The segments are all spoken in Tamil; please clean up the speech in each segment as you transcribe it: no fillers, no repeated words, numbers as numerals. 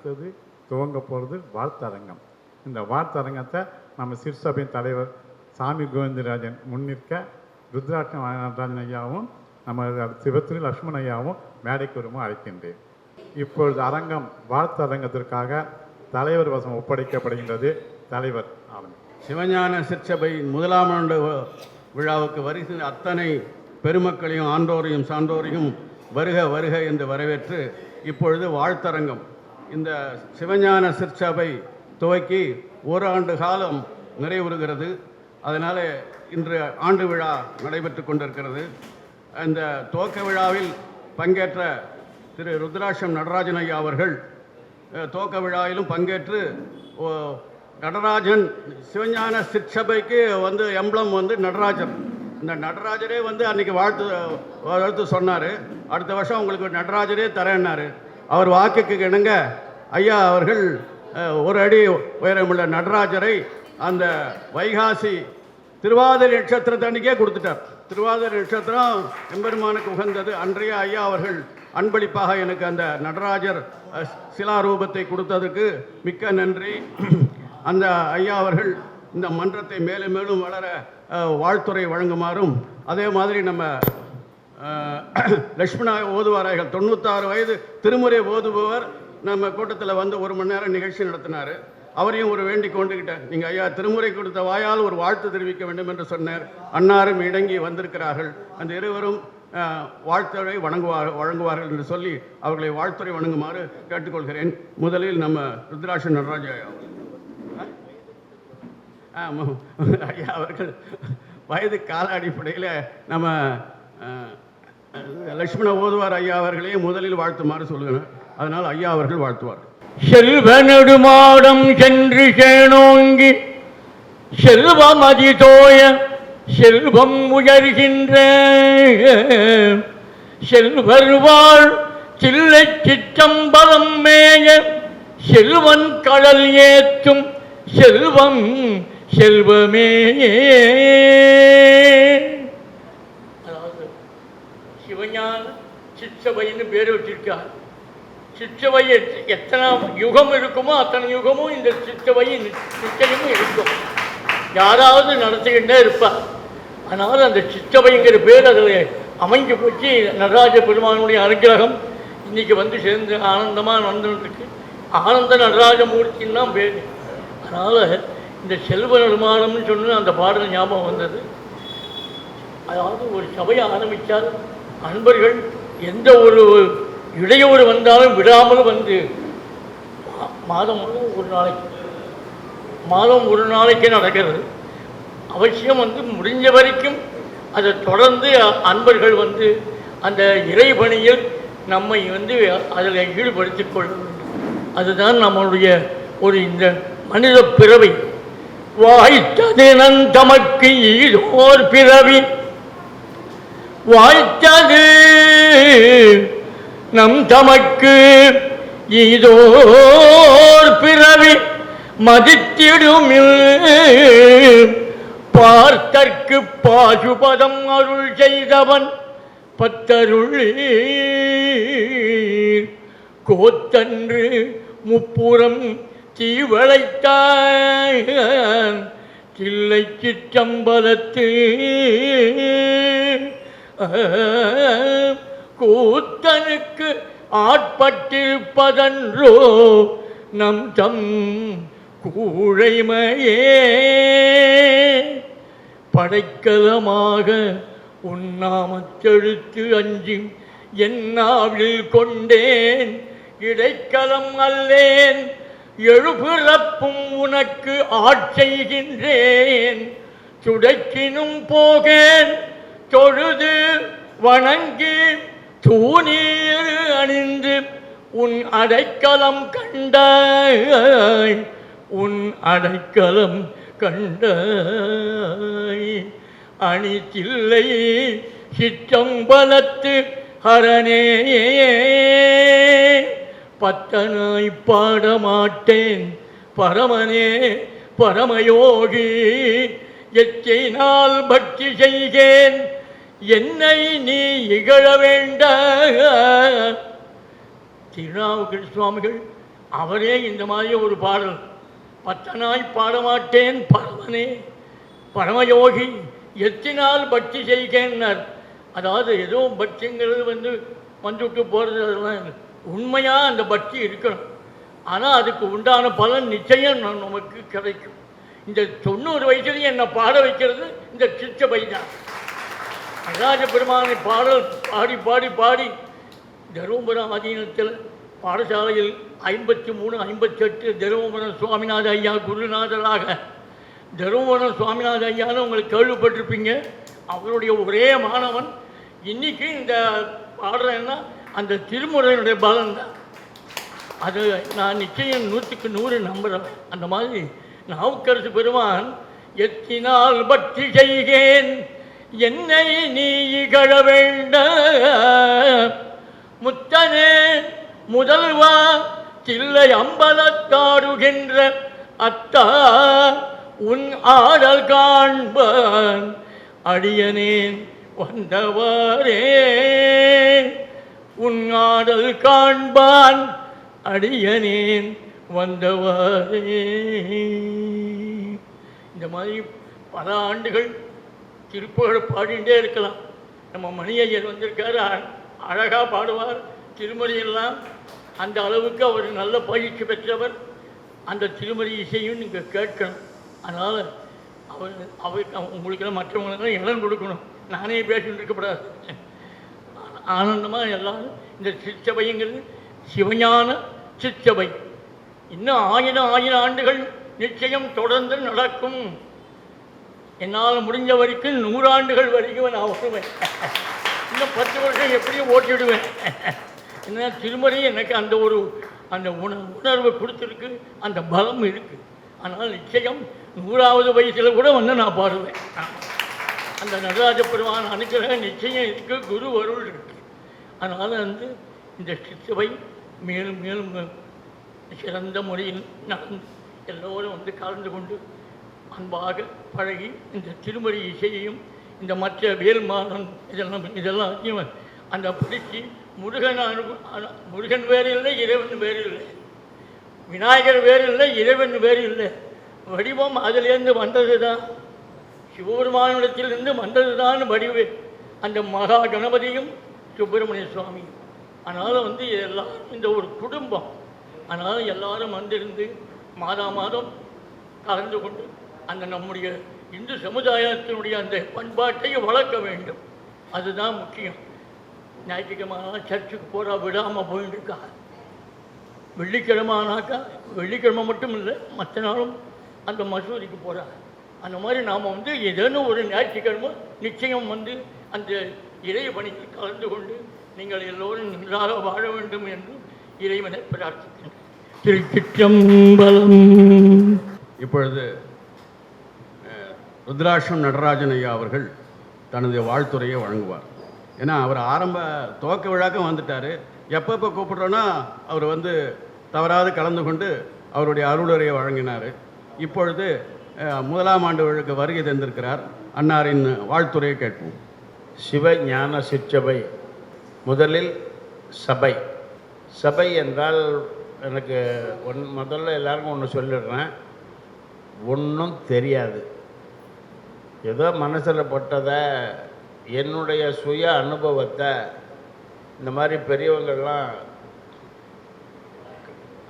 அடுத்தது துவங்க போகிறது வாழ்த்தரங்கம். இந்த வாழ்த்தரங்கத்தை நம்ம சிற்சபையின் தலைவர் சாமி கோவிந்தராஜன் முன்னிற்க ருத்ராட்சம் நடராஜன் ஐயாவும் நம்ம சிவத்திரி லட்சுமண் ஐயாவும் மேடைக்கு வருமா அழைக்கின்றேன். இப்பொழுது அரங்கம் வாழ்த்தரங்கத்திற்காக தலைவர் வசம் ஒப்படைக்கப்படுகின்றது. தலைவர் ஆனந்த். சிவஞான சிற்சபையின் முதலாம் ஆண்டு விழாவுக்கு வருகின்ற அத்தனை பெருமக்களையும் ஆண்டோரையும் சான்றோரையும் வருக வருக என்று வரவேற்று இப்பொழுது வாழ்த்தரங்கம். இந்த சிவஞான சிற்சபை துவக்கி ஓராண்டு காலம் நிறைவுறுகிறது. அதனால் இன்று ஆண்டு விழா நடைபெற்று கொண்டிருக்கிறது. இந்த துவக்க விழாவில் பங்கேற்ற திரு ருத்ராட்சம் நடராஜன் ஐயா அவர்கள் துவக்க விழாவிலும் பங்கேற்று நடராஜன் சிவஞான சிற்சபைக்கு எம்பளம் நடராஜர். இந்த நடராஜரே அன்றைக்கி வாழ்த்து சொன்னார். அடுத்த வருஷம் உங்களுக்கு நடராஜரே தரேன்னாரு. அவர் வாக்குக்கு இணங்க ஐயா அவர்கள் ஒரு அடி உயரமுள்ள நடராஜரை அந்த வைகாசி திருவாதிரை நட்சத்திரத்தன்னைக்கே கொடுத்துட்டார். திருவாதிரை நட்சத்திரம் எம்பெருமானுக்கு உகந்தது. அன்றைய ஐயா அவர்கள் அன்பளிப்பாக எனக்கு அந்த நடராஜர் சிலாரூபத்தை கொடுத்ததுக்கு மிக்க நன்றி. அந்த ஐயா அவர்கள் இந்த மன்றத்தை மேலும் மேலும் வளர வாழ்த்துறை வழங்குமாறும், அதே மாதிரி நம்ம லட்சுமண ஓதுவாராய்கள் 96 வயது திருமுறை ஓதுபவர் நம்ம கூட்டத்தில் 1 மணி நேரம் நிகழ்ச்சி நடத்தினார். அவரையும் ஒரு வேண்டி கொண்டுக்கிட்டேன். நீங்கள் ஐயா திருமுறை கொடுத்த வாயால் ஒரு வாழ்த்து தெரிவிக்க வேண்டும் என்று சொன்னார். அன்னாரும் இடங்கி வந்திருக்கிறார்கள். அந்த இருவரும் வாழ்த்துறை வழங்குவார்கள் என்று சொல்லி அவர்களை வாழ்த்துறை வணங்குமாறு கேட்டுக்கொள்கிறேன். முதலில் நம்ம ருத்ராட்ச நடராஜ ஐயா அவர்கள் வயது கால அடிப்படையில் நம்ம லட்சுமண ஓதுவார் ஐயா அவர்களையும் முதலில் வாழ்த்துமாறு சொல்லுங்கள். அதனால் ஐயா அவர்கள் வாழ்த்துவார். செல்வ நெடுமாடம் சென்று சேனோங்கி செல்வம் அதிதோய செல்வம் உயர்கின்ற செல்வர்வாள் சில்லை சிற்றம்பலம் மேய செல்வன் கடல் ஏற்றும் செல்வம் செல்வமே. அதாவது சிவஞான சிற்சபைன்னு பேர் வச்சிருக்கார். சிற்றவை எத்தனை யுகம் இருக்குமோ அத்தனை யுகமும் இந்த சிற்றவை நிச்சயமும் இருக்கும். யாராவது நடத்திக்கிட்டே இருப்பார். அதனால் அந்த சிற்றவைங்கிற பேர் அதில் அமைஞ்சு போச்சு. நடராஜ பெருமானுடைய அனுகிரகம் இன்றைக்கி சேர்ந்து ஆனந்தமாக நடந்துருக்கு. ஆனந்த நடராஜமூர்த்தின்னு தான் பேர். அதனால் இந்த செல்வ நெடுமாடம்னு சொன்ன அந்த பாடல் ஞாபகம் வந்தது. அதாவது ஒரு சபையை ஆரம்பித்தால் அன்பர்கள் எந்த ஒரு இடையூறு வந்தாலும் விடாமல் மாதம் ஒரு நாளைக்கே நடக்கிறது. அவசியம் முடிஞ்ச வரைக்கும் அதை தொடர்ந்து அன்பர்கள் அந்த இறைபணியில் நம்மை அதில் ஈடுபடுத்திக் கொள்ள வேண்டும். அதுதான் நம்மளுடைய இந்த மனித பிறவி. வாய்த்தது நன் தமக்கு ஈதோர் பிறவி, வாய்த்தது நம் தமக்கு ஈதோர் பிறவி மதித்திடுமில் பார்த்தற்கு பாசுபதம் அருள் செய்தவன் பத்தருள் கோத்தன்று முப்புறம் தீவளைத்தான் தில்லை சிற்றம்பலத்து கூத்தனுக்கு ஆட்பட்டிருப்பதன்றோ நம் தம் கூழைமையே. படைக்கலமாக உன்னாமத்தெழுத்து அஞ்சி என்னாவில் கொண்டேன் இடைக்கலம் அல்லேன் எழுபிறப்பும் உனக்கு ஆட்செய்கின்றேன் சுடைக்கினும் போகேன் தொழுது வணங்கி தூணீர் அணிந்து உன் அடைக்கலம் கண்டாய் உன் அடைக்கலம் கண்டாய் அணிதில்லை சிற்றம்பலத்து ஹரனே பத்தனாய் பாடமாட்டேன் பரமனே பரமயோகி எச்சையினால் பக்தி செய்கேன் என்னை நீ இகழ வேண்ட. திருநாவுக்கரசு சுவாமிகள் அவரே இந்த மாதிரி ஒரு பாடல், பத்தனாய் பாடமாட்டேன் பரமனே பரமயோகி எத்தினால் பக்தி செய்கேன்னார். அதாவது ஏதோ பக்திங்கிறது வந்துவிட்டு போகிறது, அதெல்லாம் உண்மையாக அந்த பக்தி இருக்கணும். ஆனால் அதுக்கு உண்டான பலன் நிச்சயம் நமக்கு கிடைக்கும். இந்த 90 வயசுலேயும் என்னை பாட வைக்கிறது இந்த சிற்றபை தான். நடராஜ பெருமானை பாடல் பாடி பாடி பாடி தருமபுரம் ஆதீனத்தில் பாடசாலையில் 53, 58 தருமபுரம் சுவாமிநாத ஐயா குருநாதராக, தருமபுரம் சுவாமிநாத ஐயான்னு உங்களுக்கு கேள்விப்பட்டிருப்பீங்க. அவருடைய ஒரே மாணவன். இன்றைக்கி இந்த பாடுறேன்னா அந்த திருமுறையினுடைய பலன் தான். அது நான் நிச்சயம் 100க்கு 100 நம்புகிறேன். அந்த மாதிரி நாவுக்கரசு பெருமான் எத்தினால் பக்தி செய்கேன் என்னை நீ இகழ வேண்ட முத்தனே முதல்வா தில்லை அம்பலத்தாடுகின்ற அத்தா உன் ஆடல் காண்பான் அடியனேன் வந்தவாரே, உன் ஆடல் காண்பான் அடியனேன் வந்தவாரே. இந்த மாதிரி பல ஆண்டுகள் திருப்புகழ் பாடிகிட்டே இருக்கலாம். நம்ம மணியையர் வந்திருக்காரு, அழகாக பாடுவார் திருமறையெல்லாம். அந்த அளவுக்கு அவர் நல்ல பயிற்சி பெற்றவர். அந்த திருமறை இசையும் நீங்கள் கேட்கணும். அதனால் அவருக்கு உங்களுக்கெல்லாம் மற்றவங்களுக்கெல்லாம் இடம் கொடுக்கணும். நானே பேசிட்டு இருக்கப்படாது. ஆனந்தமாக எல்லாரும் இந்த சிற்றபைங்கிறது சிவஞான சிற்றபை இன்னும் 1000 ஆண்டுகள் நிச்சயம் தொடர்ந்து நடக்கும். என்னால் முடிஞ்ச வரைக்கும் 100 ஆண்டுகள் வரைக்கும் நான் வருவேன். இன்னும் 10 வருஷம் எப்படியும் ஓட்டிவிடுவேன். என்ன திருமறை எனக்கு அந்த உணர்வை கொடுத்துருக்கு, அந்த பலம் இருக்குது. அதனால் நிச்சயம் 100வது வயசில் கூட நான் பாடுவேன். அந்த நடராஜ பெருமான் அனுக்கிரகம் நிச்சயம் இருக்குது, குரு அருள் இருக்குது. அதனால் இந்த சிற்றபை மேலும் மேலும் சிறந்த முறையில் நடந்து எல்லோரும் கலந்து கொண்டு அன்பாக பழகி இந்த திருமறை இசையையும் இந்த மற்ற வேல்மாறன் இதெல்லாம் அந்த படித்து முருகன் வேறு இல்லை, இறைவன் வேறு இல்லை, விநாயகர் வேறு இல்லை, இறைவன் வேறு இல்லை. வடிவம் அதிலேருந்து வந்தது தான், சிவபெருமானிடத்திலிருந்து வந்தது தான் வடிவே அந்த மகா கணபதியும் சுப்பிரமணிய சுவாமியும். அதனால் எல்லாரும் இந்த ஒரு குடும்பம். அதனால் எல்லாரும் வந்திருந்து மாதம் கலந்து கொண்டு அந்த நம்முடைய இந்து சமுதாயத்தினுடைய அந்த பண்பாட்டை வளர்க்க வேண்டும். அதுதான் முக்கியம். ஞாயிற்றுக்கிழமை சர்ச்சுக்கு போகிறா விடாமல் போயிட்டு இருக்கா. வெள்ளிக்கிழமைனாக்கா வெள்ளிக்கிழமை மட்டும் இல்லை, மற்ற நாளும் அந்த மசூதிக்கு போகிறா. அந்த மாதிரி நாம் ஏதேனும் ஒரு ஞாயிற்றுக்கிழமை நிச்சயம் அந்த இறை பணியில் கலந்து கொண்டு நீங்கள் எல்லோரும் நன்றாக வாழ வேண்டும் என்று இறைவனை பிரார்த்திக்கின்றேன். திருச்சிற்றம்பலம். இப்பொழுது ருத்ராட்சம் நடராஜன் ஐயா அவர்கள் தனது வாழ்த்துறையை வழங்குவார். ஏன்னா அவர் துவக்க விழாக்கம் வந்துட்டார். எப்போ கூப்பிட்றோன்னா அவர் தவறாது கலந்து கொண்டு அவருடைய அருளுரையை வழங்கினார். இப்பொழுது 1ஆம் ஆண்டு விழாக்கு வருகை தந்திருக்கிறார். அன்னாரின் வாழ்த்துறையை கேட்போம். சிவஞான சிற்றபை. முதலில் சபை. சபை என்றால் எனக்கு முதல்ல எல்லாருக்கும் ஒன்று சொல்லிடுறேன், ஒன்றும் தெரியாது. ஏதோ மனசில் பட்டதை, என்னுடைய சுய அனுபவத்தை இந்த மாதிரி பெரியவங்கள்லாம்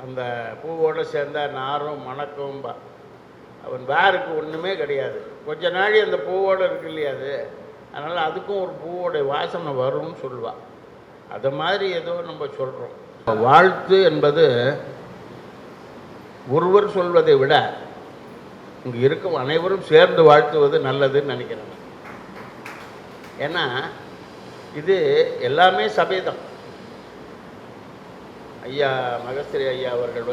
அந்த பூவோடு சேர்ந்தா நாரும் மணக்கும். அவன் வேருக்கு ஒன்றுமே கிடையாது. கொஞ்ச நாளி அந்த பூவோடு இருக்கு இல்லையா அது, அதனால் அதுக்கும் ஒரு பூவோடைய வாசனை வரும்னு சொல்லுவாள். அது மாதிரி ஏதோ நம்ம சொல்கிறோம். வாழ்த்து என்பது ஒருவர் சொல்வதை விட இங்கே இருக்கும் அனைவரும் சேர்ந்து வாழ்த்துவது நல்லதுன்னு நினைக்கிறேன். ஏன்னா இது எல்லாமே சபைதான். ஐயா மகஸ்திரி ஐயா அவர்கள்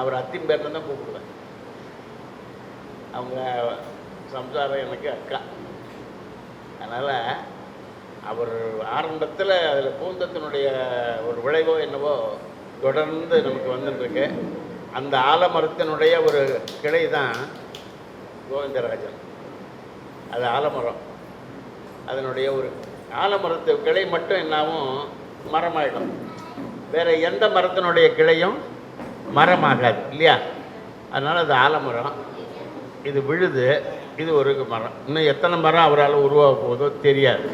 அவர் அத்தின் பேரில் தான் கூப்பிடுவேன். அவங்க சம்சாரம் எனக்கு அக்கா. அதனால் அவர் ஆரம்பத்தில் அதில் பூந்தத்தினுடைய ஒரு விளைவோ என்னவோ தொடர்ந்து நமக்கு வந்துட்டுருக்கு. அந்த ஆலமரத்தினுடைய ஒரு கிளை தான் கோவிந்தராஜன். அது ஆலமரம். அதனுடைய ஒரு ஆலமரத்து கிளை மட்டும் என்னாவும் மரமாயிடும். வேறு எந்த மரத்தினுடைய கிளையும் மரமாகாது இல்லையா? அதனால் அது ஆலமரம். இது விழுது, இது ஒரு மரம். இன்னும் எத்தனை மரம் அவரால் உருவாக போகுதோ தெரியாது.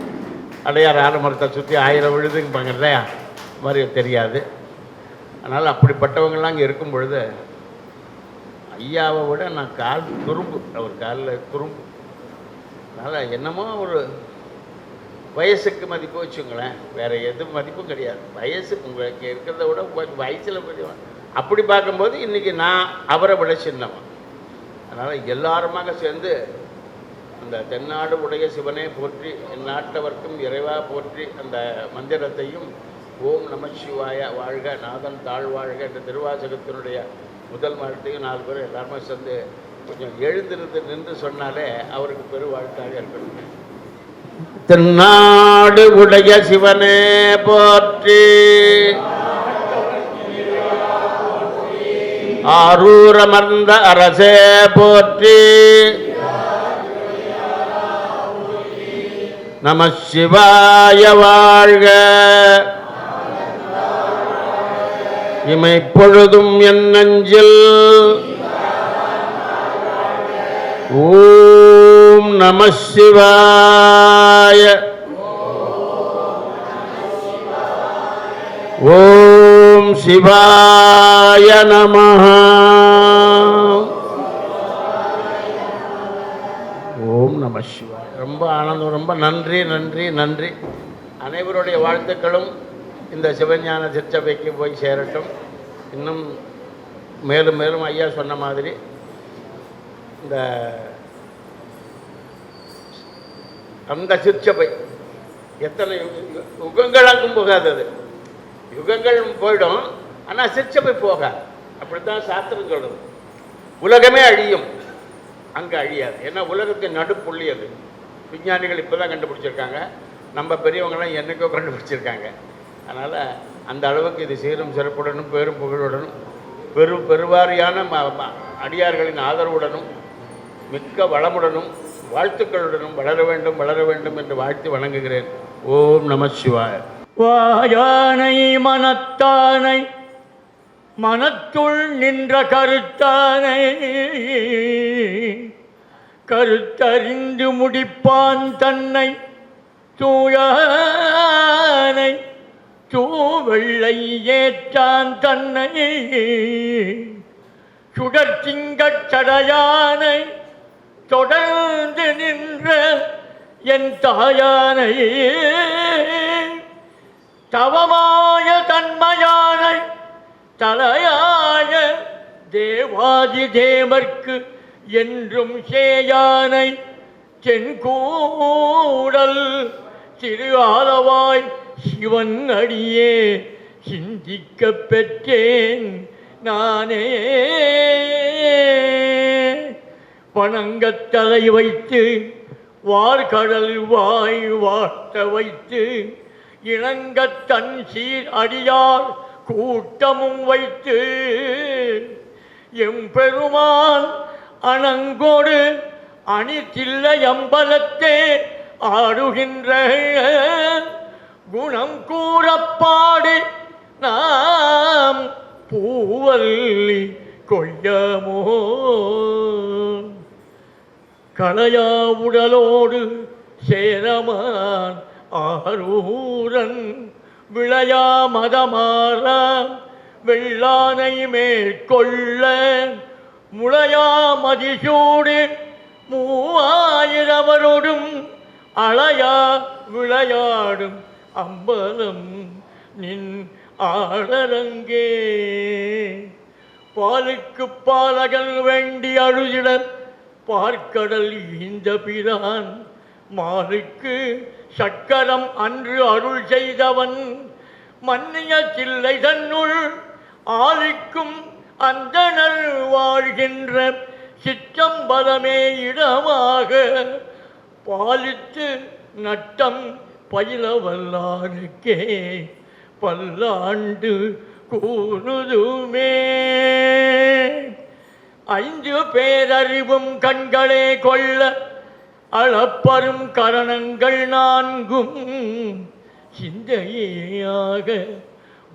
அடையார் ஆலமரத்தை சுற்றி 1000 விழுதுங்க இல்லையா? மாதிரி தெரியாது. அதனால் அப்படிப்பட்டவங்களாம் அங்கே இருக்கும் பொழுது ஐயாவை விட நான் கால் துரும்பு, அவர் காலில் துரும்பு. அதனால் என்னமோ ஒரு வயசுக்கு மதிப்பு வச்சுங்களேன், வேறு எது மதிப்பும் கிடையாது. வயசு உங்களுக்கு இருக்கிறத விட வயசில் அப்படி பார்க்கும்போது இன்றைக்கி நான் அவரை விட சின்னவன். அதனால் எல்லாருமாக சேர்ந்து அந்த தென்னாடு உடைய சிவனே போற்றி எந்நாட்டவர்க்கும் இறைவா போற்றி அந்த மந்திரத்தையும் ஓம் நம சிவாய வாழ்க நாதன் தாழ்வாழ்க என்ற திருவாசகத்தினுடைய முதல் வாழ்த்தையும் 4 பேர் எல்லாருமே சேர்ந்து கொஞ்சம் எழுந்திருந்து நின்று சொன்னாலே அவருக்கு பெருவாழ்த்தாக இருக்கணும். தென்னாடு உடைய சிவனே போற்றி, ஆரூரமர்ந்த அரசே போற்றி, நம சிவாய வாழ்க, இமைப்பொழுதும் என் நெஞ்சில் ஓம் நம சிவாய, ஓம் சிவாய நமஹ, ஓம் நம சிவாய. ரொம்ப ஆனந்தம், ரொம்ப நன்றி நன்றி நன்றி. அனைவருடைய வாழ்த்துக்களும் இந்த சிவஞான சிற்சபைக்கு போய் சேரட்டும். இன்னும் மேலும் மேலும் ஐயா சொன்ன மாதிரி இந்த அந்த சிற்சபை எத்தனை யுகங்களுக்கும் போகாதது. யுகங்கள் போயிடும், ஆனால் சிற்சபை போகாது. அப்படித்தான் சாஸ்திரம் சொல்றது. உலகமே அழியும், அங்கே அழியாது. ஏன்னா உலகத்தின் நடுப்புள்ளி அது. விஞ்ஞானிகள் இப்போ தான் கண்டுபிடிச்சிருக்காங்க, நம்ம பெரியவங்களாம் என்னைக்கோ கண்டுபிடிச்சிருக்காங்க. அதனால் அந்த அளவுக்கு இது சீரும் சிறப்புடனும் பெரும் புகழுடனும் பெருவாரியான அடியார்களின் ஆதரவுடனும் மிக்க வளமுடனும் வாழ்த்துக்களுடனும் வளர வேண்டும் என்று வாழ்த்து வணங்குகிறேன். ஓம் நம சிவாய. வாயானை மனத்தானை மனத்துள் நின்ற கருத்தானை கருத்தறிந்து முடிப்பான் தன்னை தூயானை தூவெள்ளை ஏற்றான் தன்னை சுடர்த்திங்கட் சடையானை தொடர்ந்து நின்ற என் தாயானை தவமாய தன்மையானை தலையாய தேவாதி தேவர்க்கு என்றும் சேயானை செங்கூடல் திரு ஆலவாய் சிவன் அடியே சிந்திக்க பெற்றேன் நானே. வணங்கத்தலை வைத்து வார்கடல் வாய் வாட்ட வைத்து இணங்கத்தன் சீர் அடியார் கூட்டமும் வைத்து எம்பெருமான் அணங்கோடு அணிதில்லை அம்பலத்தே ஆடுகின்ற குணம் கூறப்பாடி நாம் பூவல்லி கொய்யமோ. களையா உடலோடு சேரமான் ஆரூரன் விளையா மதமாறா வெள்ளானை மேற்கொள்ள முளையா மதிசூடு 3000 அளையா விளையாடும் அம்பலம் நின் ஆடரங்கே. பாலுக்கு பாலகன் வேண்டி அழுதிட பார்க்கடல் ஈந்த பிரான் மாலுக்கு சக்கரம் அன்று அருள் செய்தவன் மன்னிய சில்லை தன்னுள் ஆலிக்கும் அந்தணர் வாழ்கின்ற சிற்றம்பலமே இடமாக பாலித்து நட்டம் பயிலவல்லாருக்கே பல்லாண்டு கூறுதுமே. 5 பேரறிவும் கண்களே கொள்ள அளப்பரும் கரணங்கள் 4 சிந்தையாக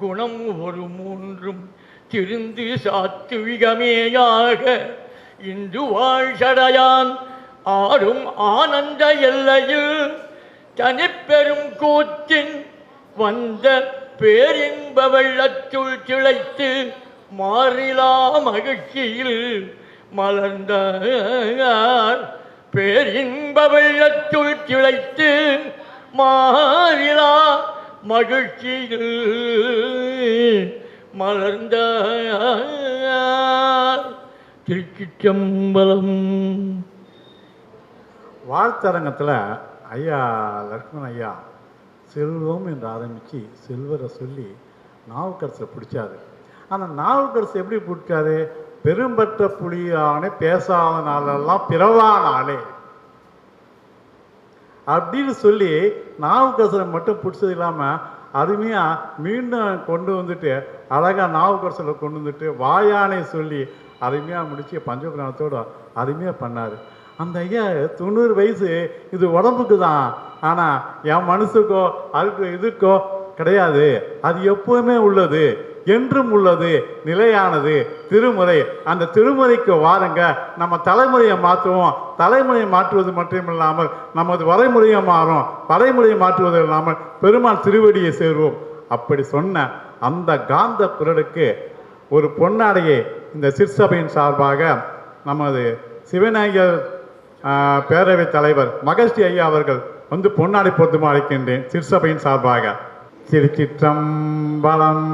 குணம் ஒரு மூன்றும் திருந்து சாத்துவிகமேயாக இந்து வாழ்சடையான் ஆடும் ஆனந்த எல்லையில் தனிப்பெரும் கூத்தின் வந்த பேரின்ப வெள்ளத்துள் திளைத்து மாறிலா மகிழ்ச்சியில் மலர்ந்தார். பேரின்ப வெள்ளத்துள் திளைத்து மாறிலா மகிழ்ச்சியில் மலர்ந்தார். திருச்சிற்றம்பலம். வாழ்த்தரங்கத்தில் ஐயா லக்ஷ்மண் ஐயா செல்வம் என்று ஆரம்பித்து செல்வரை சொல்லி நாவுக்கரசை பிடிச்சாரு. அந்த நாவுக்கரசு எப்படி பிடிச்சாரு? பெரும்பற்ற புலியானே பேசாத நாளெல்லாம் பிறவா நாளே அப்படின்னு சொல்லி நாவுக்கரசரை மட்டும் பிடிச்சது இல்லாமல் அருமையாக மீண்டும் கொண்டு வந்துட்டு அழகாக நாவுக்கரசரை கொண்டு வந்துட்டு வாயானை சொல்லி அருமையாக முடிச்சு பஞ்சபுராணத்தோடு அருமையாக பண்ணார். அந்த ஐயா 90 வயசு, இது உடம்புக்கு தான், ஆனால் என் மனசுக்கோ அதுக்கு இதுக்கோ கிடையாது. அது எப்பவுமே உள்ளது, என்றும் உள்ளது, நிலையானது திருமுறை. அந்த திருமுறைக்கு வாருங்க, நம்ம தலைமுறையை மாற்றுவோம். தலைமுறையை மாற்றுவது மட்டுமில்லாமல் நமது வரைமுறையை மாறும். வரைமுறையை மாற்றுவது இல்லாமல் பெருமாள் திருவடியை சேருவோம். அப்படி சொன்ன அந்த காந்த குரலுக்கு ஒரு பொன்னாடையை இந்த சிற்சபையின் சார்பாக நமது சிவநாயகர் பேரவைத் தலைவர் மகஸ்ரீ ஐயா அவர்கள் வந்து பொன்னாடை பொருத்தமாக அழைக்கின்றேன் சிற்சபையின் சார்பாக. திருச்சிற்றம்பலம்.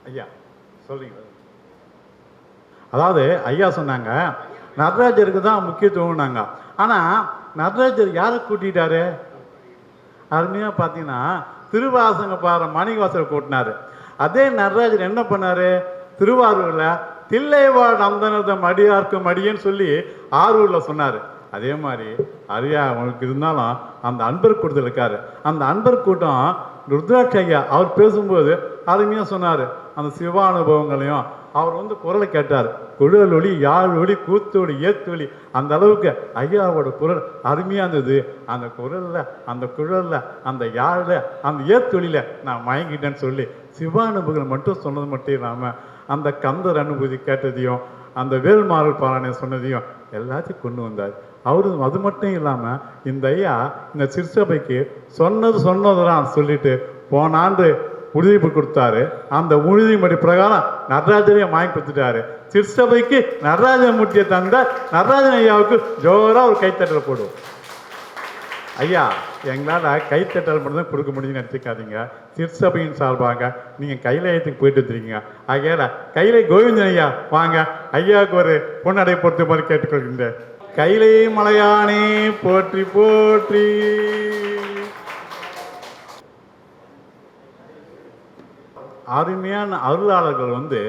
ஐயா சொல்றீங்க. அதாவது ஐயா சொன்னாங்க நடராஜருக்கு தான் முக்கியத்துவம்னாங்க. ஆனால் நடராஜர் யாரை கூட்டிட்டாரு? அருமையாக பார்த்தீங்கன்னா திருவாசங்க பாரு மாணிக்கவாசகர் கூட்டினாரு. அதே நடராஜர் என்ன பண்ணாரு? திருவாரூரில் தில்லைவாழ் அந்தனதம் அடியார்க்கும் அடியன்னு சொல்லி ஆரூரில் சொன்னார். அதே மாதிரி அரியா அவங்களுக்கு இருந்தாலும் அந்த அன்பர் கூட்டத்தில் இருக்காரு. அந்த அன்பர் கூட்டம் ருத்ராட்ச ஐயா அவர் பேசும்போது அருமையாக சொன்னார். அந்த சிவானுபவங்களையும் அவர் வந்து குரலை கேட்டார். குழல் ஒளி, யாழ் ஒளி, கூத்தொளி, ஏத்தொளி, அந்த அளவுக்கு ஐயாவோட குரல் அருமையாக இருந்தது. அந்த குரலில், அந்த குழலில், அந்த யாழில், அந்த ஏத்தொழியில் நான் மயங்கிட்டேன்னு சொல்லி சிவானுபவங்கள் மட்டும் சொன்னது மட்டும் இல்லாமல் அந்த கந்தர் அனுபூதி கேட்டதையும் அந்த வேல்மாறல் பாராயண சொன்னதையும் எல்லாத்தையும் கொண்டு வந்தார். அவரு அது மட்டும் இல்லாமல் இந்த ஐயா இந்த சிற்சபைக்கு சொன்னதுதான் சொல்லிட்டு போன ஆண்டு உறுதிப்பு கொடுத்தாரு. அந்த உறுதிமொழி பிரகாரம் நடராஜனையும் வாங்கி கொடுத்துட்டாரு. சிற்சபைக்கு நடராஜமூர்த்தியை தந்த நடராஜன் ஐயாவுக்கு ஜோராக ஒரு கைத்தட்டல் போடுவோம். ஐயா எங்களால் கைத்தட்டல் மட்டும் தான் கொடுக்க முடியும்னு நினச்சிக்காதீங்க. சிற்சபையின் சார்பாக நீங்கள் கைலாயத்துக்கு போயிட்டு வந்துருக்கீங்க. ஆகையால கைலை கோவிந்தன் ஐயா வாங்க, ஐயாவுக்கு ஒரு பொன்னடை பொறுத்த மாதிரி கேட்டுக்கொள்கின்றேன். கைலை மலையானே போற்றி போற்றி. அருமையான அருளாளர்கள் வந்து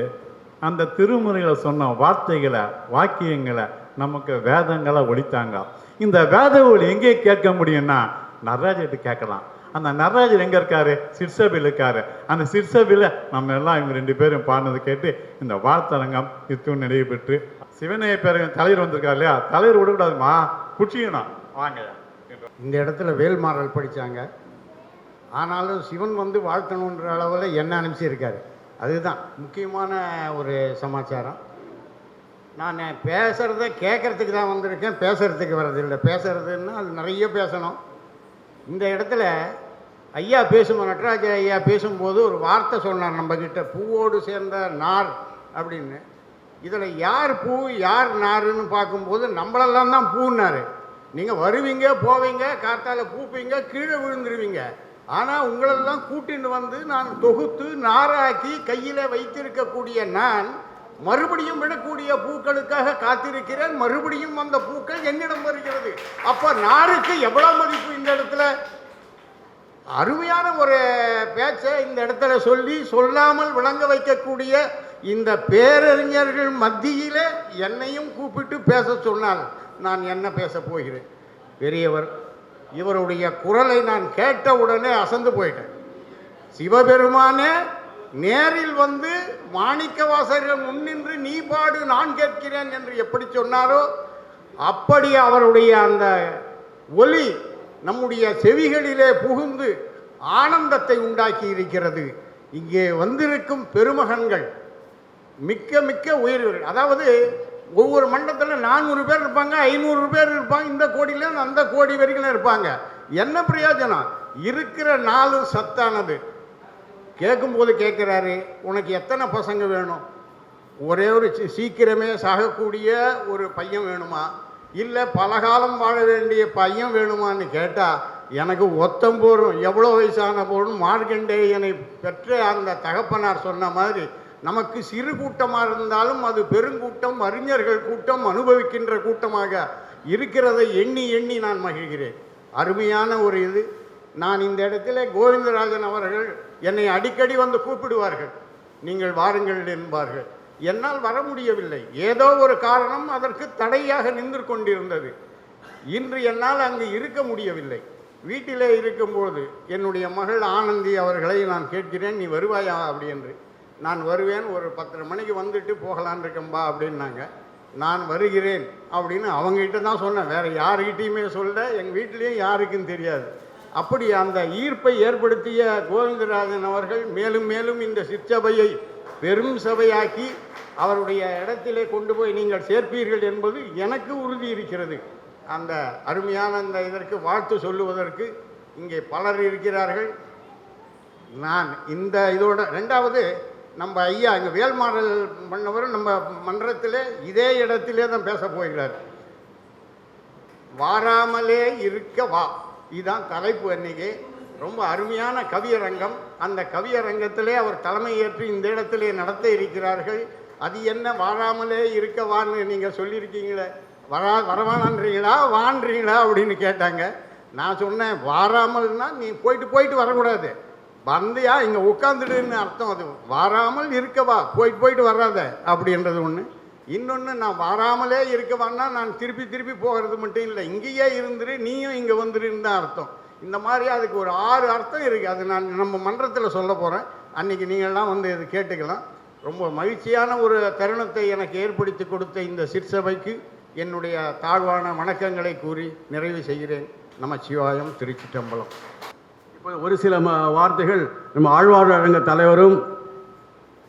அந்த திருமுறையில் சொன்ன வார்த்தைகளை, வாக்கியங்களை நமக்கு வேதங்களை ஒழித்தாங்க. இந்த வேத ஒளி எங்கே கேட்க முடியும்னா நடராஜர்கிட்ட கேட்கலாம். அந்த நடராஜர் எங்கே இருக்காரு? சிற்சபையில் இருக்காரு. அந்த சிற்சபையில் நம்ம எல்லாம் இவங்க 2 பேரும் பாடினது கேட்டு இந்த வாழ்த்தரங்கம் இத்தும் நிறைவு பெற்று சிவனைய பேரவையின் தலைவர் வந்திருக்காரு இல்லையா, தலைவர் விடக்கூடாதுமா, குச்சிக்கணும் வாங்க. இந்த இடத்துல வேல்மாறல் படித்தாங்க. ஆனாலும் சிவன் வந்து வாழ்த்தணுன்ற அளவில் என்ன அனுப்பிச்சிருக்காரு. அதுதான் முக்கியமான ஒரு சமாச்சாரம். நான் பேசுகிறத கேட்குறதுக்கு தான் வந்திருக்கேன், பேசுகிறதுக்கு வர்றதில்லை. பேசுகிறதுன்னா அது நிறைய பேசணும். இந்த இடத்துல ஐயா நடராஜ ஐயா பேசும்போது ஒரு வார்த்தை சொன்னார் நம்மக்கிட்ட, பூவோடு சேர்ந்த நார் அப்படின்னு. இதில் யார் பூ யார் நாருன்னு பார்க்கும்போது நம்மளெல்லாம் தான் பூன்னாரு. நீங்கள் வருவீங்க போவீங்க, காத்தால பூப்பீங்க, கீழே விழுந்துருவீங்க. ஆனால் உங்களெல்லாம் கூட்டின்னு வந்து நான் தொகுத்து நாராக்கி கையில் வைத்திருக்கக்கூடிய நான் மறுபடியும் விடக்கூடிய பூக்களுக்காக காத்திருக்கிறேன். மறுபடியும் அந்த பூக்கள் என்னிடம் வருகிறது. அப்போ நாருக்கு எவ்வளோ மதிப்பு இந்த இடத்துல. அருமையான ஒரு பேச்சை இந்த இடத்துல சொல்லி சொல்லாமல் விளங்க வைக்கக்கூடிய இந்த பேரறிஞர்கள் மத்தியில் என்னையும் கூப்பிட்டு பேச சொன்னால் நான் என்ன பேச போகிறேன்? பெரியவர் இவருடைய குரலை நான் கேட்ட உடனே அசந்து போயிட்டேன். சிவபெருமானே நேரில் வந்து மாணிக்கவாசகர்கள் முன்னின்று நீ பாடு நான் கேட்கிறேன் என்று எப்படி சொன்னாரோ அப்படி அவருடைய அந்த ஒலி நம்முடைய செவிகளிலே புகுந்து ஆனந்தத்தை உண்டாக்கி இருக்கிறது. இங்கே வந்திருக்கும் பெருமகன்கள் மிக்க மிக்க உயர்வுகள். அதாவது ஒவ்வொரு மண்டலத்தில் 400 பேர் இருப்பாங்க, 500 பேர் இருப்பாங்க, இந்த கோடியில அந்த கோடி வரைக்கும் இருப்பாங்க. என்ன பிரயோஜனம்? இருக்கிற 4 சத்தானது. கேட்கும்போது கேட்குறாரு, உனக்கு எத்தனை பசங்க வேணும்? ஒரே ஒரு சீக்கிரமே சாகக்கூடிய ஒரு பையன் வேணுமா, இல்லை பலகாலம் வாழ வேண்டிய பையன் வேணுமான்னு கேட்டால் எனக்கு ஒத்தம் போரும், எவ்வளோ வயசான போரும் மார்க்கண்டேயனை பெற்ற அந்த தகப்பனார் சொன்ன மாதிரி நமக்கு சிறு கூட்டமாக இருந்தாலும் அது பெருங்கூட்டம், அறிஞர்கள் கூட்டம், அனுபவிக்கின்ற கூட்டமாக இருக்கிறதை எண்ணி எண்ணி நான் மகிழ்கிறேன். அருமையான ஒரு இது. நான் இந்த இடத்துல கோவிந்தராஜன் அவர்கள் என்னை அடிக்கடி வந்து கூப்பிடுவார்கள், நீங்கள் வாருங்கள் என்பார்கள். என்னால் வர முடியவில்லை, ஏதோ ஒரு காரணம் அதற்கு தடையாக நின்று கொண்டிருந்தது. இன்று என்னால் அங்கு இருக்க முடியவில்லை. வீட்டிலே இருக்கும்போது என்னுடைய மகள் ஆனந்தி அவர்களை நான் கேட்கிறேன், நீ வருவாயா அப்படி என்று. நான் வருவேன், ஒரு 10:30 மணிக்கு வந்துட்டு போகலான் இருக்கம்பா அப்படின்னாங்க. நான் வருகிறேன் அப்படின்னு அவங்ககிட்ட தான் சொன்னேன், வேறு யாருக்கிட்டையுமே சொல்ல, எங்கள் வீட்டிலையும் யாருக்கும் தெரியாது. அப்படி அந்த ஈர்ப்பை ஏற்படுத்திய கோவிந்தராஜன் அவர்கள் மேலும் மேலும் இந்த சிற்சபையை பெரும் சபையாக்கி அவருடைய இடத்திலே கொண்டு போய் நீங்கள் சேர்ப்பீர்கள் என்பது எனக்கு உறுதி இருக்கிறது. அந்த அருமையான அந்த இதற்கு வாழ்த்து சொல்லுவதற்கு இங்கே பலர் இருக்கிறார்கள். நான் இந்த இதோட 2வது நம்ம ஐயா இங்கே வேல்மாறல் பண்ணவர் நம்ம மன்றத்திலே இதே இடத்திலே தான் பேச போகிறார். வாராமலே இருக்க வா, இதுதான் தலைப்பு. அன்னைக்கு ரொம்ப அருமையான கவியரங்கம். அந்த கவியரங்கத்திலே அவர் தலைமை ஏற்று இந்த இடத்திலே நடத்த இருக்கிறார்கள். அது என்ன வாராமலே இருக்கவான்னு நீங்கள் சொல்லியிருக்கீங்களே, வரவானன்றீங்களா வான்றீங்களா அப்படின்னு கேட்டாங்க. நான் சொன்னேன், வாராமல்னா நீ போயிட்டு வரக்கூடாது, வந்தியா இங்கே உட்காந்துடுன்னு அர்த்தம். அது வாராமல் இருக்கவா, போயிட்டு வராத அப்படின்றது ஒன்று. இன்னொன்று, நான் வாராமலே இருக்கவான்னா நான் திருப்பி போகிறது மட்டும் இல்லை, இங்கேயே இருந்துரு, நீயும் இங்கே வந்துருன்னு தான் அர்த்தம். இந்த மாதிரி அதுக்கு ஒரு 6 அர்த்தம் இருக்குது. அது நான் நம்ம மன்றத்தில் சொல்ல போகிறேன். அன்றைக்கி நீங்கள்லாம் வந்து இது கேட்டுக்கலாம். ரொம்ப மகிழ்ச்சியான ஒரு தருணத்தை எனக்கு ஏற்படுத்தி கொடுத்த இந்த சிற்சபைக்கு என்னுடைய தாழ்வான வணக்கங்களை கூறி நிறைவு செய்கிறேன். நமச்சிவாயம். திருச்சிற்றம்பலம். இப்போ ஒரு சில வார்த்தைகள் நம்ம ஆழ்வார் அரங்க தலைவரும்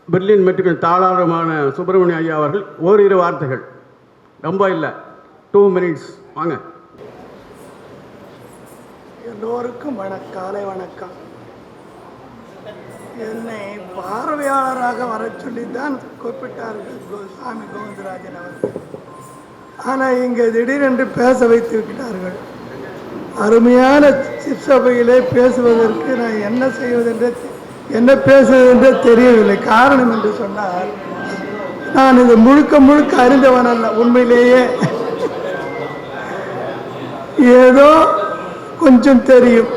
பெர்லின் மெட்ரிகல் தாளாளருமான சுப்பிரமணிய ஐயா அவர்கள் ஓரிரு வார்த்தைகள், ரொம்ப இல்லை, 2 minutes. வாங்க. எல்லோருக்கும் காலை வணக்கம். என்னை பார்வையாளராக வர சொல்லித்தான் கூப்பிட்டார்கள் சாமி கோவிந்தராஜன் அவர்கள். ஆனால் இங்கே திடீரென்று பேச வைத்து விட்டார்கள். அருமையான சிற்சபையிலே பேசுவதற்கு நான் என்ன பேசுவதென்றே தெரியவில்லை. காரணம் என்று சொன்னால், நான் இது முழுக்க அறிந்தவன் அல்ல. உண்மையிலேயே ஏதோ கொஞ்சம் தெரியும்.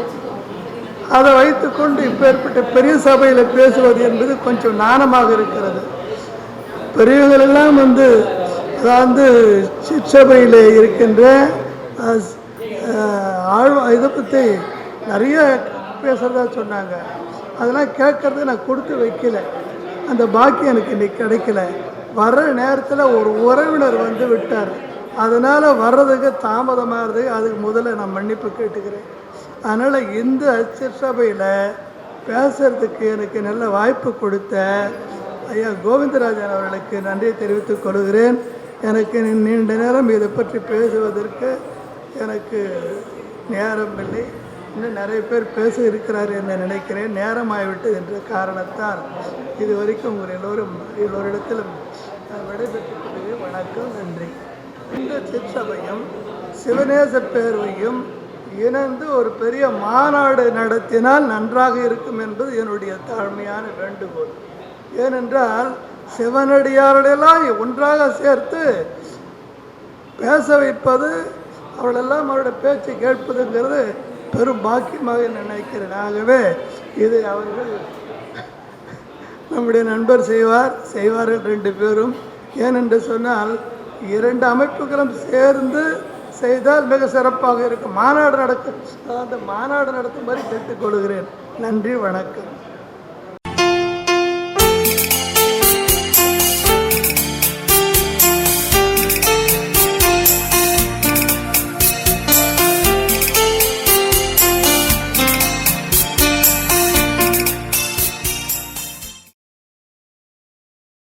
அதை வைத்துக்கொண்டு இப்பேற்பட்ட பெரிய சபையில் பேசுவது என்பது கொஞ்சம் நாணமாக இருக்கிறது. பெரியவர்களெல்லாம் அதாவது சிற்சபையில் இருக்கின்ற இதை பற்றி நிறைய பேசுகிறதா சொன்னாங்க. அதெல்லாம் கேட்கறது நான் கொடுத்து வைக்கல. அந்த பாக்கியம் எனக்கு இன்றைக்கி கிடைக்கல. வர்ற நேரத்தில் ஒரு உறவினர் வந்து விட்டார். அதனால் வர்றதுக்கு தாமதமாகிறது. அதுக்கு முதல்ல நான் மன்னிப்பு கேட்டுக்கிறேன். அதனால் இந்த சிற்சபையில் பேசுகிறதுக்கு எனக்கு நல்ல வாய்ப்பு கொடுத்த ஐயா கோவிந்தராஜன் அவர்களுக்கு நன்றியை தெரிவித்துக் கொள்கிறேன். எனக்கு நீண்ட நேரம் இதை பற்றி பேசுவதற்கு எனக்கு நேரம் இல்லை. இன்னும் நிறைய பேர் பேச இருக்கிறார் என்று நினைக்கிறேன். நேரமாகிவிட்டது என்ற காரணத்தால் இதுவரைக்கும் உங்கள் எல்லோரிடத்திலும் விடைபெற்றுக் கொள்கிறேன். வணக்கம், நன்றி. இந்த சிற்சபையும் சிவநேச பேரவையும் இணைந்து ஒரு பெரிய மாநாடு நடத்தினால் நன்றாக இருக்கும் என்பது என்னுடைய தாழ்மையான வேண்டுகோள். ஏனென்றால் சிவனடியார்களெல்லாம் ஒன்றாக சேர்த்து பேச வைப்பது, அவளெல்லாம் அவருடைய பேச்சை கேட்பதுங்கிறது பெரும் பாக்கியமாக நினைக்கிறேன். ஆகவே இது அவர்கள் நம்முடைய நண்பர் செய்வார்கள் 2 பேரும். ஏனென்று சொன்னால் 2 அமைப்புகளும் சேர்ந்து செய்தால் மிக சிறப்பாக இருக்கும். மாநாடு நடத்தும் மாதிரி கேட்டுக்கொள்கிறேன். நன்றி, வணக்கம்.